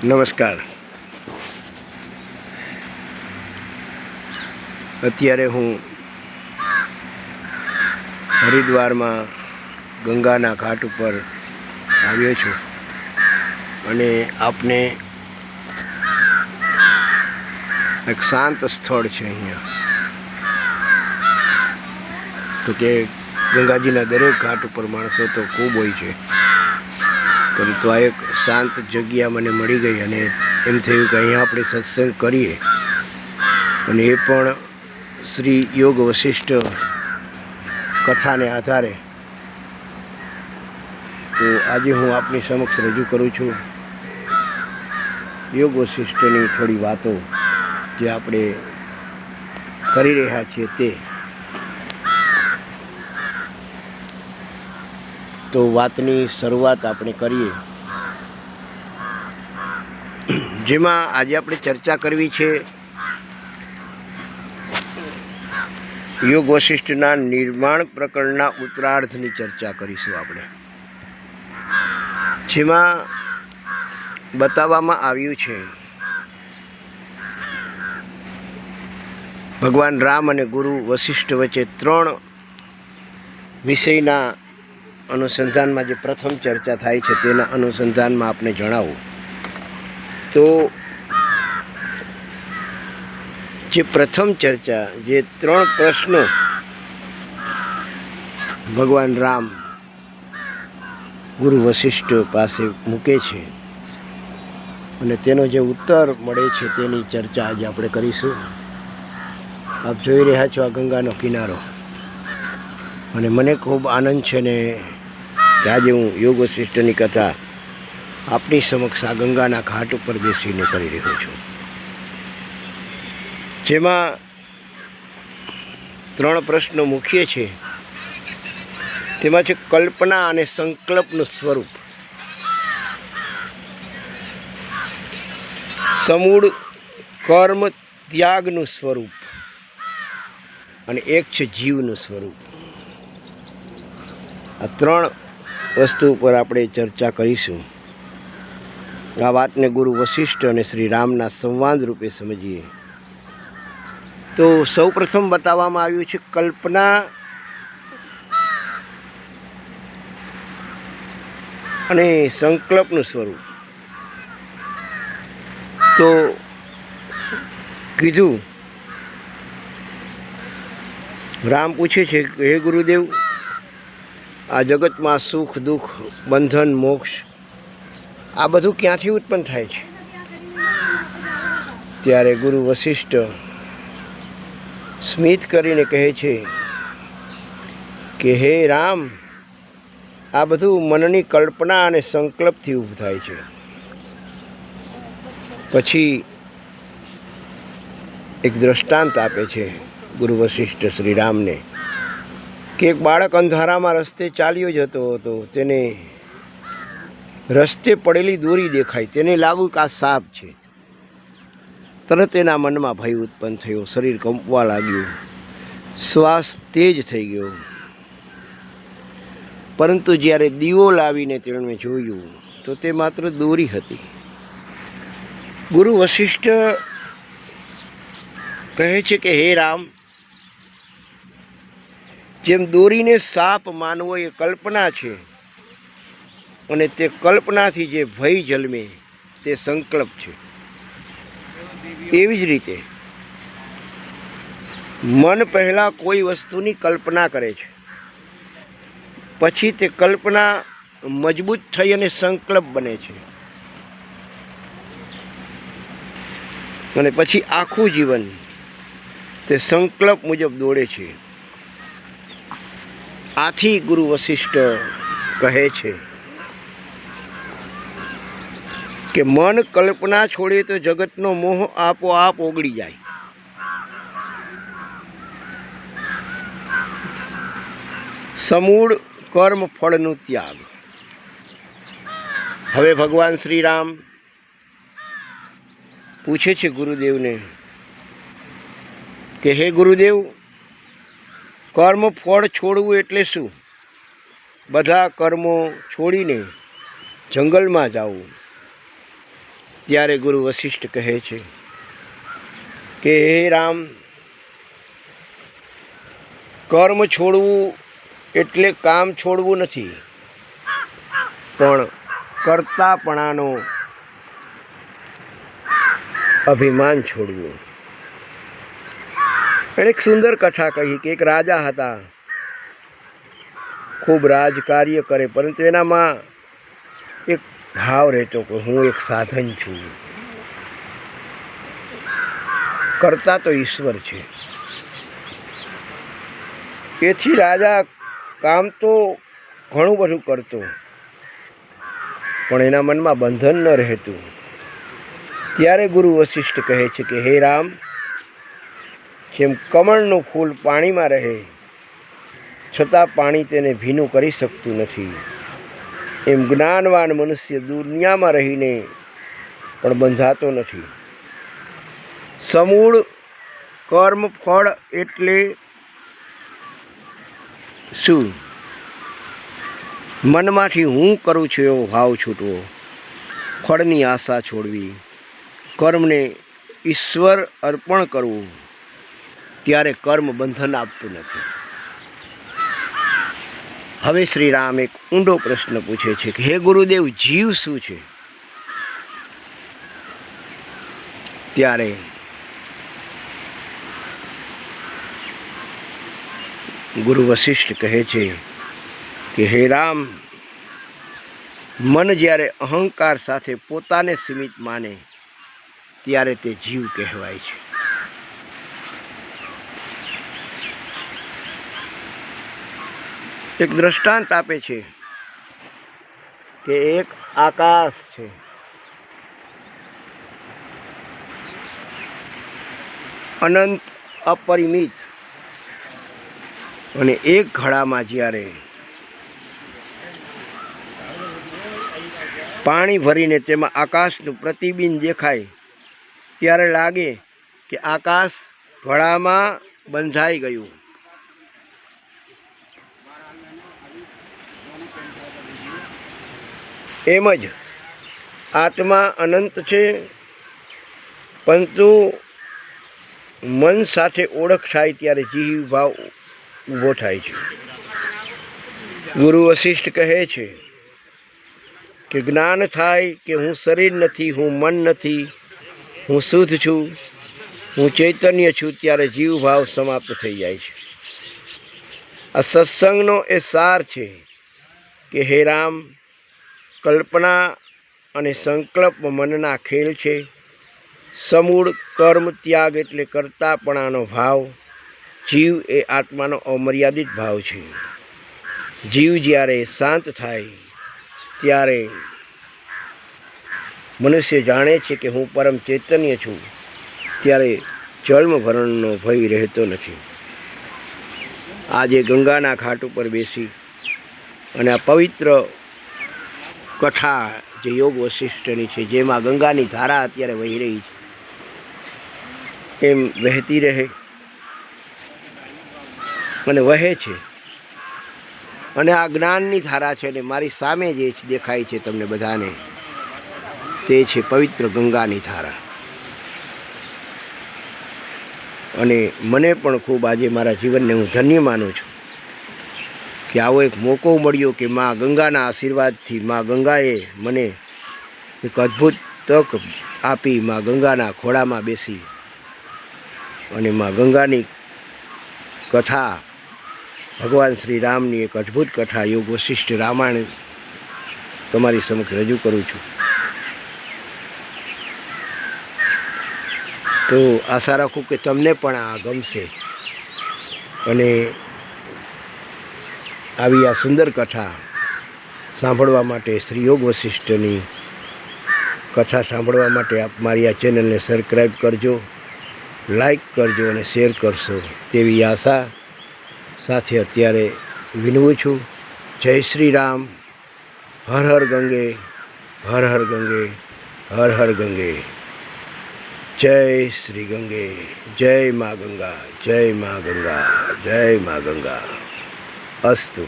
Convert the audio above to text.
નમસ્કાર. અત્યારે હું હરિદ્વારમાં ગંગાના ઘાટ ઉપર આવ્યો છું અને આપને એક શાંત સ્થળ છે અહીંયા. તો કે ગંગાજીના દરેક ઘાટ ઉપર માણસો તો ખૂબ હોય છે, પરંતુ આ એક શાંત જગ્યા મને મળી ગઈ અને એમ થયું કે અહીંયા આપણે સત્સંગ કરીએ, અને એ પણ શ્રી યોગ વશિષ્ઠ કથાને આધારે. તો આજે હું આપની સમક્ષ રજૂ કરું છું યોગ વશિષ્ઠની થોડી વાતો જે આપણે કરી રહ્યા છીએ તે. તો વાતની શરૂઆત આપણે કરીએ, જેમાં આજે આપણે ચર્ચા કરવી છે યોગ વશિષ્ઠના નિર્માણ પ્રકરણના ઉત્તરાર્ધની ચર્ચા કરીશું આપણે, જેમાં બતાવવામાં આવ્યું છે ભગવાન રામ અને ગુરુ વશિષ્ઠ વચ્ચે 3 વિષયના અનુસંધાનમાં જે પ્રથમ ચર્ચા થાય છે તેના અનુસંધાનમાં આપને જણાવું તો જે પ્રથમ ચર્ચા, જે 3 પ્રશ્નો ભગવાન રામ ગુરુ વશિષ્ઠ પાસે મૂકે છે અને તેનો જે ઉત્તર મળે છે તેની ચર્ચા આજે આપણે કરીશું. આપ જોઈ રહ્યા છો આ ગંગાનો કિનારો, અને મને ખૂબ આનંદ છે ને કે આજે હું યોગ વશિષ્ઠની કથા આપની સમક્ષ આ ગંગાના ઘાટ ઉપર બેસીને કરી રહ્યો છું, જેમાં 3 પ્રશ્નો મુખ્ય છે. તેમાં છે કલ્પના અને સંકલ્પનું સ્વરૂપ, સમૂળ કર્મ ત્યાગનું સ્વરૂપ, અને એક છે જીવનું સ્વરૂપ. આ 3 વસ્તુ ઉપર આપણે ચર્ચા કરીશું. આ વાતને ગુરુ વશિષ્ઠ અને શ્રી રામના સંવાદ રૂપે સમજીએ. તો સૌ પ્રથમ બતાવવામાં આવ્યું છે કલ્પના અને સંકલ્પનું સ્વરૂપ. તો કીધું, રામ પૂછે છે કે હે ગુરુદેવ, આ જગતમાં સુખ દુઃખ, બંધન મોક્ષ, આ બધું ક્યાંથી ઉત્પન્ન થાય છે? ત્યારે ગુરુ વશિષ્ઠ સ્મિત કરીને કહે છે કે હે રામ, આ બધું મનની કલ્પના અને સંકલ્પથી ઊભું થાય છે. પછી એક દ્રષ્ટાંત આપે છે ગુરુ વશિષ્ઠ શ્રી રામને કે એક બાળક અંધારામાં રસ્તે ચાલ્યો જતો હતો. તેને રસ્તે પડેલી દોરી દેખાઈ, તેને લાગ્યું કે આ સાપ છે. તરત તેના મનમાં ભય ઉત્પન્ન થયો, શરીર કંપવા લાગ્યું, શ્વાસ તેજ થઈ ગયો. પરંતુ જ્યારે દીવો લાવીને તેણે જોયું તો તે માત્ર દોરી હતી. ગુરુ વશિષ્ઠ કહે છે કે હે રામ, જેમ દોરીને સાપ માનવો એ કલ્પના છે, અને તે કલ્પનાથી જે ભય જન્મે તે સંકલ્પ છે, એવી જ રીતે મન પહેલાં કોઈ વસ્તુની કલ્પના કરે છે, પછી તે કલ્પના મજબૂત થઈ અને સંકલ્પ બને છે, અને પછી આખું જીવન તે સંકલ્પ મુજબ દોડે છે. આથી ગુરુ વશિષ્ઠ કહે છે કે મન કલ્પના છોડે તો જગતનો મોહ આપોઆપ ઓગળી જાય. સમૂળ કર્મ ફળનું ત્યાગ. હવે ભગવાન શ્રી રામ પૂછે છે ગુરુદેવને કે હે ગુરુદેવ, કર્મ ફળ છોડવું એટલે શું? બધા કર્મો છોડીને જંગલમાં જવું, ત્યારે ગુરુ વશિષ્ઠ કહે છે કે હે રામ, કર્મ છોડવું એટલે કામ છોડવું નથી, પણ કર્તાપણાનો અભિમાન છોડવું. એણે એક સુંદર કથા કહી કે એક રાજા હતા, ખૂબ રાજકાર્ય કરે, પરંતુ એનામાં એક ભાવ રહેતો કે હું એક સાધન છું, કરતા તો ઈશ્વર છે. તેથી રાજા કામ તો ઘણું બધું કરતો, પણ એના મનમાં બંધન ન રહેતું. ત્યારે ગુરુ વશિષ્ઠ કહે છે કે હે રામ, જેમ કમળનું ફૂલ પાણીમાં રહે છતાં પાણી તેને ભીનું કરી શકતું નથી, એમ જ્ઞાનવાન મનુષ્ય દુનિયામાં રહીને પણ બંધાતો નથી. સમૂળ કર્મ ફળ એટલે શું? મનમાંથી હું કરું છું એવો ભાવ છૂટવો, ફળની આશા છોડવી, કર્મને ઈશ્વર અર્પણ કરવું. ત્યારે કર્મ બંધન આપતું નથી. હવે શ્રી રામ એક ઊંડો પ્રશ્ન પૂછે છે કે હે ગુરુદેવ, જીવ શું છે? ત્યારે ગુરુ વશિષ્ઠ કહે છે કે હે રામ, મન જ્યારે અહંકાર સાથે પોતાને સીમિત માને ત્યારે તે જીવ કહેવાય છે. એક દ્રષ્ટાંત આપે છે કે એક આકાશ છે, અનંત અપરિમિત, અને એક ઘડામાં જ્યારે પાણી ભરીને તેમાં આકાશનું પ્રતિબિંબ દેખાય ત્યારે લાગે કે આકાશ ઘડામાં બંધાઈ ગયું. એમ જ આત્મા અનંત છે, પરંતુ મન સાથે ઓળખ થાય ત્યારે જીવ ભાવ ઊભો થાય છે. ગુરુ વશિષ્ઠ કહે છે કે જ્ઞાન થાય કે હું શરીર નથી, હું મન નથી, હું શુદ્ધ છું, હું ચૈતન્ય છું, ત્યારે જીવ ભાવ સમાપ્ત થઈ જાય છે. આ સત્સંગનો એ સાર છે કે હે રામ, કલ્પના અને સંકલ્પ મનના ખેલ છે. સમૂળ કર્મ ત્યાગ એટલે કરતાપણાનો ભાવ. જીવ એ આત્માનો અમર્યાદિત ભાવ છે. જીવ જ્યારે શાંત થાય ત્યારે મનુષ્ય જાણે છે કે હું પરમ ચૈતન્ય છું, ત્યારે જન્મ ભરણનો ભય રહેતો નથી. આજે ગંગાના ઘાટ ઉપર બેસી અને આ પવિત્ર કથા જે યોગ વશિષ્ઠની છે, જેમાં ગંગાની ધારા અત્યારે વહી રહી છે, એમ વહેતી રહે અને વહે છે. અને આ જ્ઞાનની ધારા છે ને મારી સામે જે દેખાય છે તમને બધાને, તે છે પવિત્ર ગંગાની ધારા. અને મને પણ ખૂબ આજે મારા જીવનને હું ધન્ય માનું છું કે આવો એક મોકો મળ્યો કે મા ગંગાના આશીર્વાદથી મા ગંગાએ મને એક અદ્ભુત તક આપી. મા ગંગાના ખોળામાં બેસી અને મા ગંગાની કથા, ભગવાન શ્રી રામની એક અદ્ભુત કથા યોગ વશિષ્ઠ રામાયણ તમારી સમક્ષ રજૂ કરું છું. તો આશા રાખું કે તમને પણ આ ગમશે અને આવી આ સુંદર કથા સાંભળવા માટે, શ્રી યોગ વશિષ્ઠની કથા સાંભળવા માટે આપ મારી આ ચેનલને સબસ્ક્રાઈબ કરજો, લાઈક કરજો અને શેર કરશો તેવી આશા સાથે અત્યારે વિનવું છું. જય શ્રી રામ. હર હર ગંગે, હર હર ગંગે, હર હર ગંગે. જય શ્રી ગંગે, જય મા ગંગા, જય મા ગંગા, જય મા ગંગા. અસ્તુ.